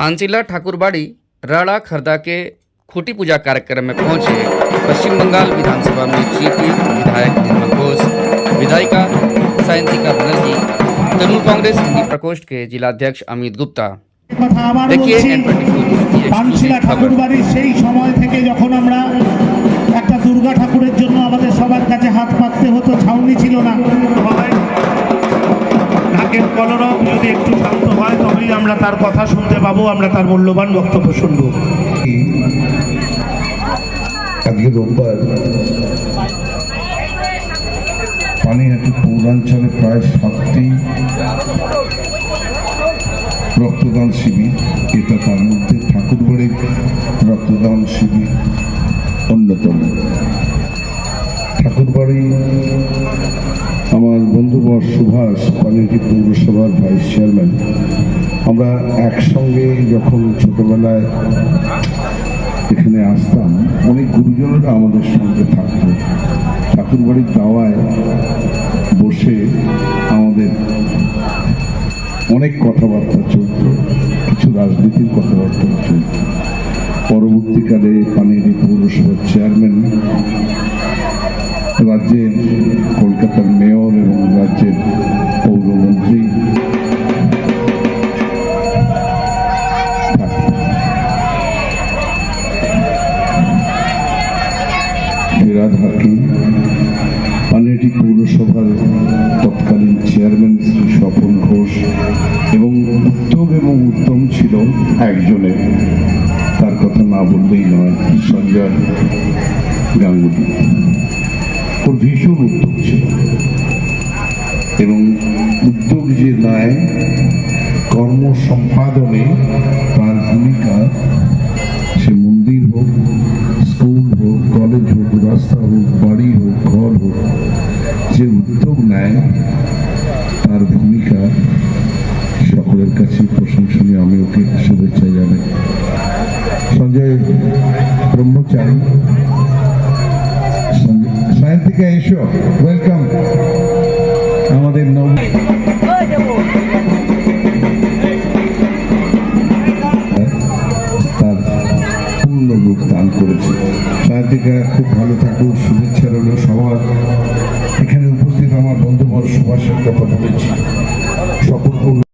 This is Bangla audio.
पांचीला ठाकुरबाड़ी राड़ा खरदा के खूटी पूजा कार्यक्रम में पहुंचे पश्चिम बंगाल विधानसभा में जीती विधायक निर्मल घोष, विधायिका सायंतिका बनर्जी, तृणमूल कांग्रेस हिंदी प्रकोष्ठ के जिलाध्यक्ष अमित गुप्ता। देखिए পাঞ্চিলা ঠাকুরবাড়ির সেই সময় থেকে যখন আমরা একটা দুর্গা ঠাকুরের জন্য আমাদের সবার কাছে হাত পাততে হতো, ছাউনি ছিল না, ঢাকের কলরব যদি একটু শান্ত হয় তবেই আমরা তার কথা শুনতে পাবো, আমরা তার মূল্যবান বক্তব্য শুনবো। আজকে রোববার পানিহাটি পৌরাঞ্চলে প্রায় 7টি রক্তদান শিবির, এটা তার মধ্যে ঠাকুরবাড়ির রক্তদান শিবির অন্যতম। ঠাকুরবাড়ি আমার বন্ধুবর সুভাষ, পানিহাটি পৌরসভার ভাইস চেয়ারম্যান, আমরা একসঙ্গে যখন ছোটবেলায় এখানে আসতাম, অনেক গুরুজনেরা আমাদের সঙ্গে থাকতো। ঠাকুরবাড়ির দাওয়ায় বসে আমাদের অনেক কথাবার্তা চলত, কিছু রাজনীতির কথাবার্তা চলত। পরবর্তীকালে পানিহাটি পৌরসভার চেয়ারম্যান, রাজ্যের কলকাতার মেয়র এবং রাজ্যের পৌরমন্ত্রী ফিরাদ হাকিম, পানিহাটি পৌরসভার তৎকালীন চেয়ারম্যান শ্রী স্বপন ঘোষ, এবং উদ্যোগ এবং উদ্যম ছিল একজনের, তার কথা না বললেই নয়, সঞ্জয় গাঙ্গুলি। ওর ভীষণ উদ্যোগ ছিল, এবং উদ্যোগ যে নেয় কর্ম সম্পাদনে তার ভূমিকা, সে মন্দির হোক, স্কুল হোক, কলেজ হোক, রাস্তা হোক, বাড়ি হোক, ঘর হোক, যে উদ্যোগ নেয় তার ভূমিকা সকলের কাছে প্রশংসনীয়। আমি ওকে শুভেচ্ছা জানাই। সঞ্জয় ব্রহ্মচারী, সায়ন্তিকা এসো, ওয়েলকাম। আমাদের তার পূর্ণ রূপ দান করেছে। সায়ন্তিকা খুব ভালো থাকুক, শুভেচ্ছা রইল সবার। এখানে উপস্থিত আমার বন্ধুবর সুভাষের কথা বলেছি।